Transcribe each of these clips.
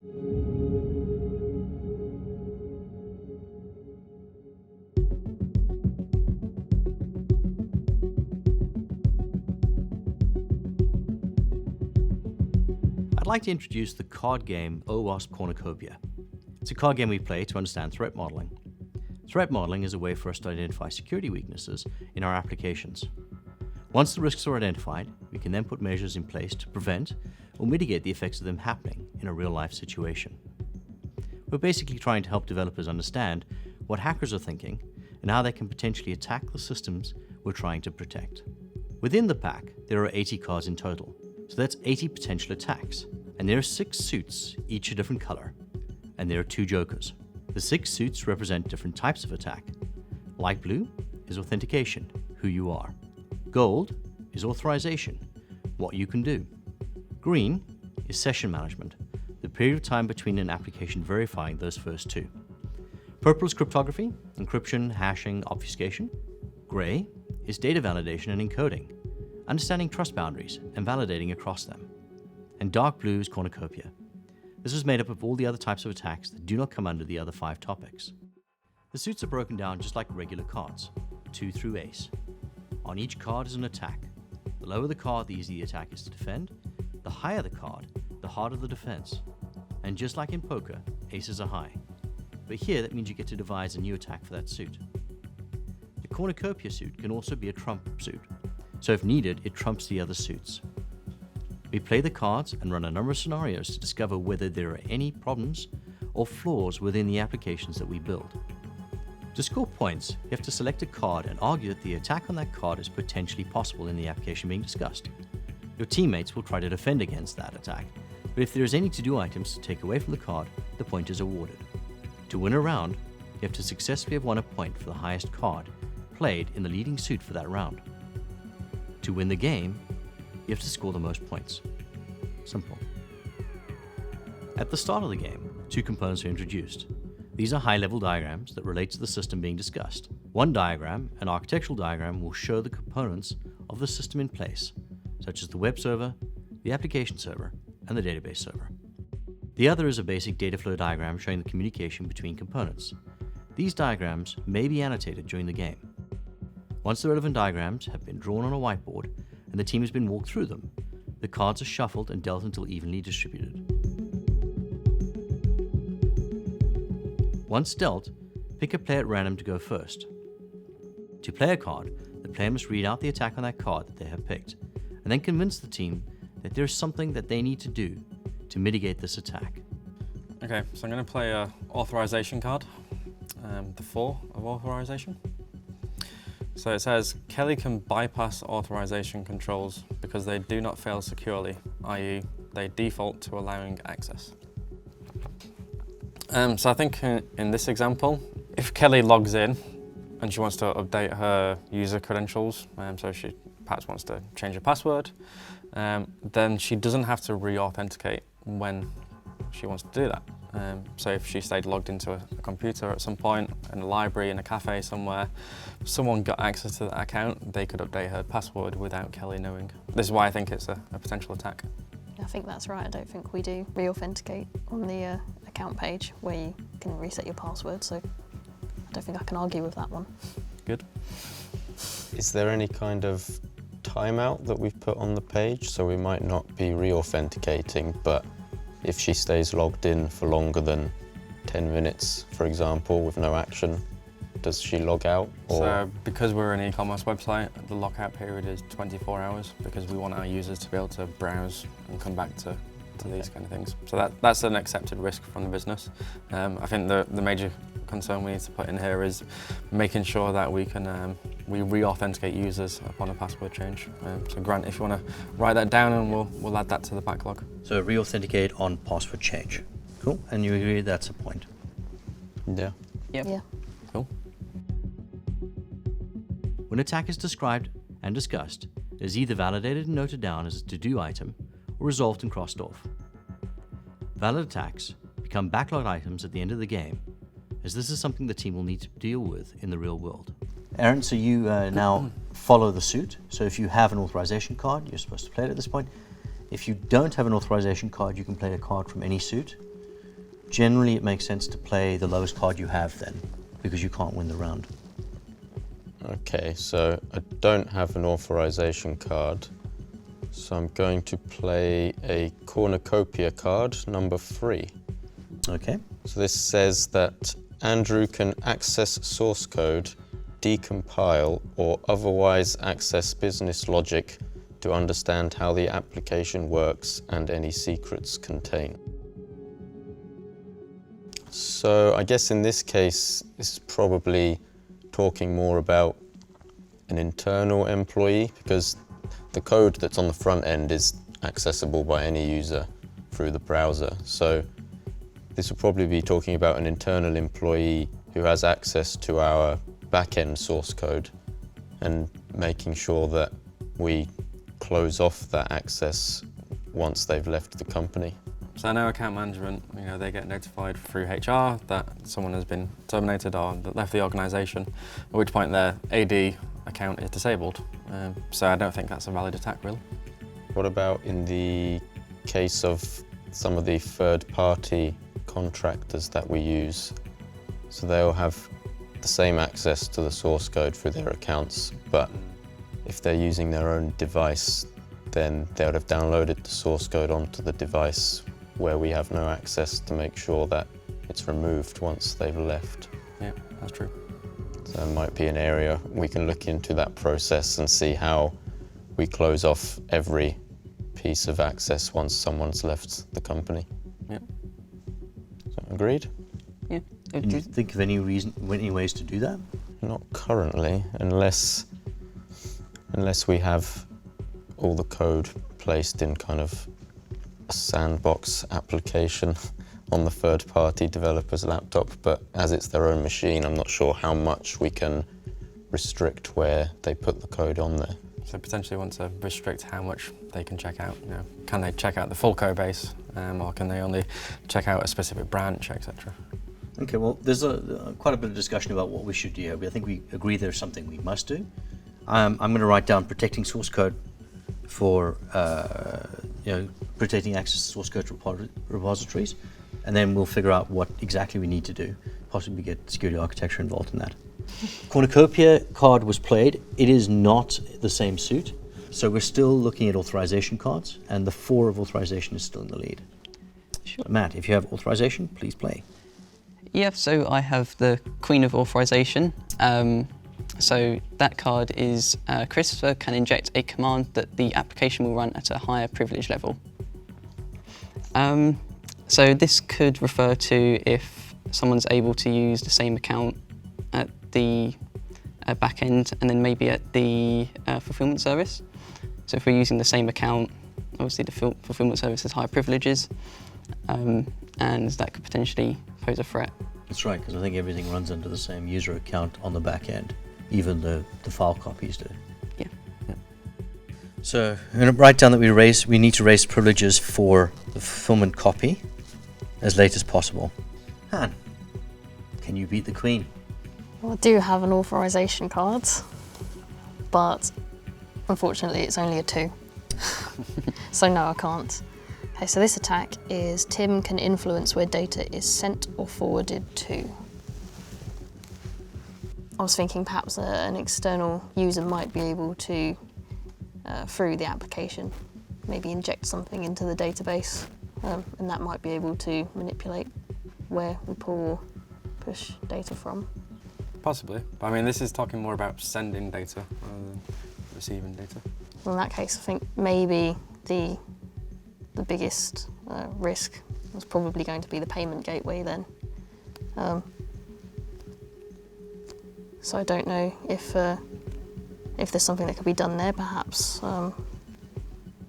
I'd like to introduce the card game OWASP Cornucopia. It's a card game we play to understand threat modeling. Threat modeling is a way for us to identify security weaknesses in our applications. Once the risks are identified, we can then put measures in place to prevent or mitigate the effects of them happening in a real-life situation. We're basically trying to help developers understand what hackers are thinking and how they can potentially attack the systems we're trying to protect. Within the pack, there are 80 cards in total, so that's 80 potential attacks. And there are 6 suits, each a different color, and there are 2 jokers. The 6 suits represent different types of attack. Light blue is authentication, who you are. Gold is authorization, what you can do. Green is session management, the period of time between an application verifying those first 2. Purple is cryptography, encryption, hashing, obfuscation. Gray is data validation and encoding, understanding trust boundaries and validating across them. And dark blue is cornucopia. This is made up of all the other types of attacks that do not come under the other 5 topics. The suits are broken down just like regular cards, 2 through ace. On each card is an attack. The lower the card, the easier the attack is to defend. The higher the card, the harder the defense. And just like in poker, aces are high. But here that means you get to devise a new attack for that suit. The cornucopia suit can also be a trump suit, so if needed, it trumps the other suits. We play the cards and run a number of scenarios to discover whether there are any problems or flaws within the applications that we build. To score points, you have to select a card and argue that the attack on that card is potentially possible in the application being discussed. Your teammates will try to defend against that attack, but if there is any to-do items to take away from the card, the point is awarded. To win a round, you have to successfully have won a point for the highest card played in the leading suit for that round. To win the game, you have to score the most points. Simple. At the start of the game, 2 components are introduced. These are high-level diagrams that relate to the system being discussed. One diagram, an architectural diagram, will show the components of the system in place, such as the web server, the application server, and the database server. The other is a basic data flow diagram showing the communication between components. These diagrams may be annotated during the game. Once the relevant diagrams have been drawn on a whiteboard and the team has been walked through them, the cards are shuffled and dealt until evenly distributed. Once dealt, pick a player at random to go first. To play a card, the player must read out the attack on that card that they have picked, and then convince the team that there is something that they need to do to mitigate this attack. Okay, so I'm going to play an authorization card, the 4 of authorization. So it says, Kelly can bypass authorization controls because they do not fail securely, i.e. they default to allowing access. So I think in this example, if Kelly logs in and she wants to update her user credentials, so she perhaps wants to change her password, then she doesn't have to re-authenticate when she wants to do that. So if she stayed logged into a computer at some point, in a library, in a cafe somewhere, someone got access to that account, they could update her password without Kelly knowing. This is why I think it's a potential attack. I think that's right. I don't think we do re-authenticate on the account page where you can reset your password, so I don't think I can argue with that one. Good. Is there any kind of timeout that we've put on the page? So we might not be re-authenticating, but if she stays logged in for longer than 10 minutes, for example, with no action, does she log out? Or? So because we're an e-commerce website, the lockout period is 24 hours because we want our users to be able to browse and come back to these kind of things. So that's an accepted risk from the business. I think the major concern we need to put in here is making sure that we can we re-authenticate users upon a password change. So Grant, if you want to write that down, and we'll add that to the backlog. So re-authenticate on password change. Cool, and you agree that's a point? Yeah. Yep. Yeah. Cool. When attack is described and discussed, it is either validated and noted down as a to-do item or resolved and crossed off. Valid attacks become backlogged items at the end of the game, as this is something the team will need to deal with in the real world. Aaron, so you now follow the suit. So if you have an authorization card, you're supposed to play it at this point. If you don't have an authorization card, you can play a card from any suit. generally it makes sense to play the lowest card you have then, because you can't win the round. Okay, so I don't have an authorization card, so I'm going to play a Cornucopia card, number 3. Okay. So this says that Andrew can access source code, decompile, or otherwise access business logic to understand how the application works and any secrets contained. So I guess in this case, this is probably talking more about an internal employee, because the code that's on the front end is accessible by any user through the browser. So this will probably be talking about an internal employee who has access to our back-end source code and making sure that we close off that access once they've left the company. So I know account management, they get notified through HR that someone has been terminated or left the organisation, at which point their AD account is disabled. So I don't think that's a valid attack, really. What about in the case of some of the third-party contractors that we use? So they'll have the same access to the source code through their accounts, but if they're using their own device, then they would have downloaded the source code onto the device where we have no access to make sure that it's removed once they've left. Yeah, that's true. So there might be an area we can look into that process and see how we close off every piece of access once someone's left the company. Yeah. So, agreed? Yeah. Can you think of any ways to do that? Not currently, unless we have all the code placed in kind of a sandbox application on the third-party developer's laptop, but as it's their own machine, I'm not sure how much we can restrict where they put the code on there. So potentially want to restrict how much they can check out. Can they check out the full code base, or can they only check out a specific branch, etc.? Okay, well, there's quite a bit of discussion about what we should do here, but I think we agree there's something we must do. I'm going to write down protecting source code for protecting access to source code repositories, and then we'll figure out what exactly we need to do, possibly get security architecture involved in that. Cornucopia card was played. It is not the same suit, so we're still looking at authorization cards, and the 4 of authorization is still in the lead. Sure. Matt, if you have authorization, please play. Yeah, so I have the Queen of Authorization. So that card is Christopher can inject a command that the application will run at a higher privilege level. So this could refer to if someone's able to use the same account at the back end and then maybe at the fulfillment service. So if we're using the same account, obviously the fulfillment service has higher privileges, and that could potentially pose a threat. That's right, because I think everything runs under the same user account on the back end, even the file copies do. Yeah. So I'm going to write down that we need to raise privileges for the fulfillment copy as late as possible. Han, can you beat the Queen? Well, I do have an authorization card, but unfortunately it's only a 2. So no, I can't. Okay, so this attack is Tim can influence where data is sent or forwarded to. I was thinking perhaps an external user might be able to, through the application, maybe inject something into the database, and that might be able to manipulate where we pull or push data from. Possibly, but I mean this is talking more about sending data rather than receiving data. Well, in that case, I think maybe the biggest risk was probably going to be the payment gateway then. So I don't know if there's something that could be done there. Perhaps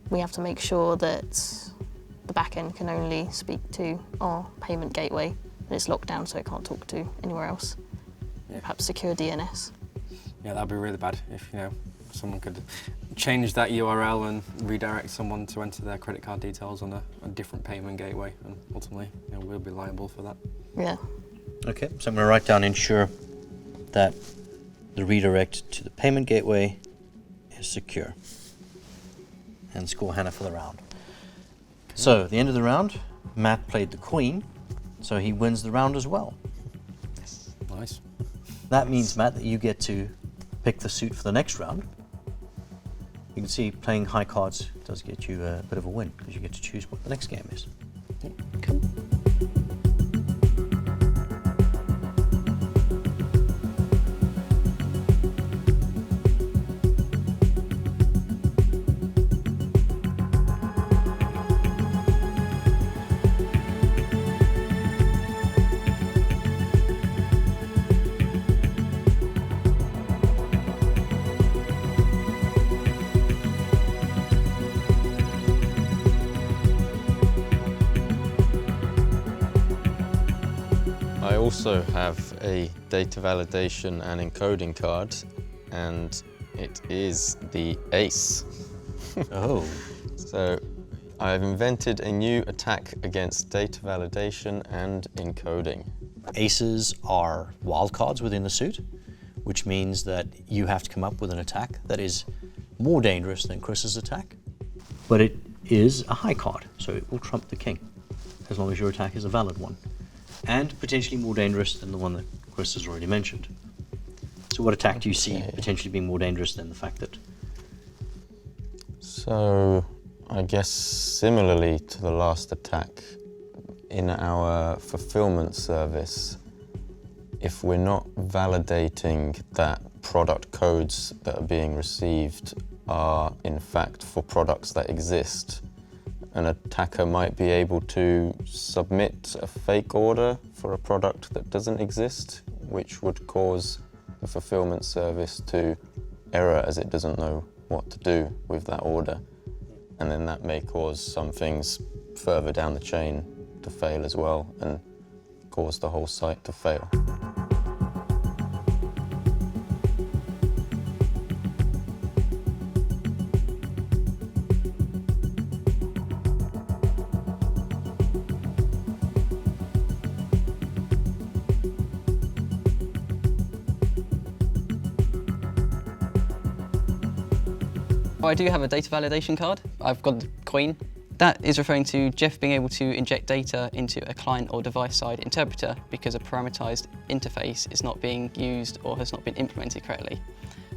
we have to make sure that the backend can only speak to our payment gateway, that it's locked down so it can't talk to anywhere else. Yeah. Perhaps secure DNS. Yeah, that'd be really bad if someone could change that URL and redirect someone to enter their credit card details on a different payment gateway, and ultimately we'll be liable for that. Yeah. Okay, so I'm going to write down ensure that the redirect to the payment gateway is secure. And score Hannah for the round. Okay. So, at the end of the round, Matt played the Queen. So he wins the round as well. Nice. That means, Matt, that you get to pick the suit for the next round. You can see playing high cards does get you a bit of a win because you get to choose what the next game is. Cool. I also have a data validation and encoding card, and it is the ACE. Oh. So I've invented a new attack against data validation and encoding. Aces are wildcards within the suit, which means that you have to come up with an attack that is more dangerous than Chris's attack, but it is a high card, so it will trump the king, as long as your attack is a valid one, and potentially more dangerous than the one that Chris has already mentioned. So what attack do you see potentially being more dangerous than the fact that... So I guess similarly to the last attack, in our fulfillment service, if we're not validating that product codes that are being received are in fact for products that exist, an attacker might be able to submit a fake order for a product that doesn't exist, which would cause the fulfillment service to error as it doesn't know what to do with that order. And then that may cause some things further down the chain to fail as well and cause the whole site to fail. I do have a data validation card. I've got the coin. That is referring to Jeff being able to inject data into a client or device-side interpreter because a parameterized interface is not being used or has not been implemented correctly.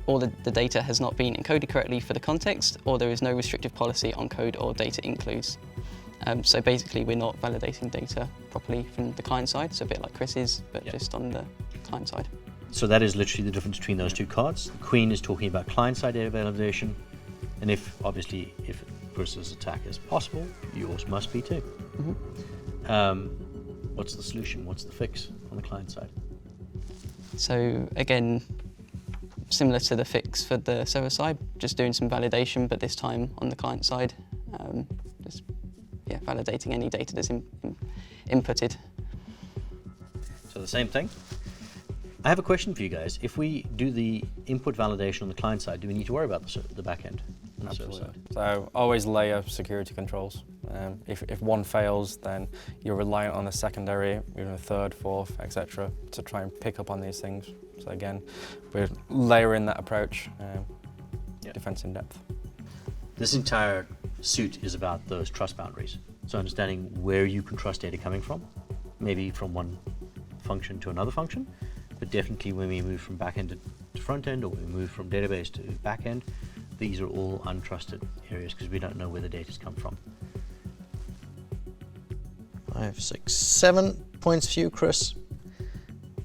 Or the data has not been encoded correctly for the context, or there is no restrictive policy on code or data includes. So basically we're not validating data properly from the client side, so a bit like Chris's, but just on the client side. So that is literally the difference between those two cards. The Queen is talking about client-side data validation, and if Chris's attack is possible, yours must be too. What's the solution? What's the fix on the client side? So again, similar to the fix for the server side, just doing some validation, but this time on the client side, just validating any data that's inputted. So the same thing. I have a question for you guys. If we do the input validation on the client side, do we need to worry about the back end? Absolutely. So always layer security controls. If one fails, then you're reliant on a secondary, a third, fourth, etc., to try and pick up on these things. So again, we're layering that approach, defense in depth. This entire suit is about those trust boundaries. So understanding where you can trust data coming from, maybe from one function to another function, but definitely when we move from back end to front end, or when we move from database to back end, these are all untrusted areas because we don't know where the data's come from. 5, 6, 7 points for you, Chris.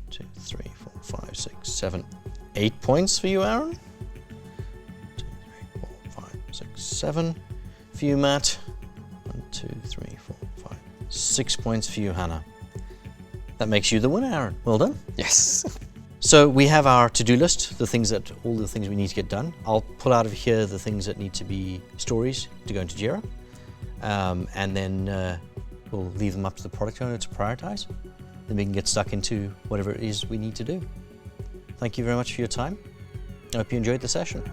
2, 3, 4, 5, 6, 7, 8 points for you, Aaron. 2, 3, 4, 5, 6, 7 for you, Matt. 1, 2, 3, 4, 5, 6 points for you, Hannah. That makes you the winner, Aaron. Well done. Yes. So we have our to-do list, all the things we need to get done. I'll pull out of here the things that need to be stories to go into Jira, and then we'll leave them up to the product owner to prioritize. Then we can get stuck into whatever it is we need to do. Thank you very much for your time. I hope you enjoyed the session.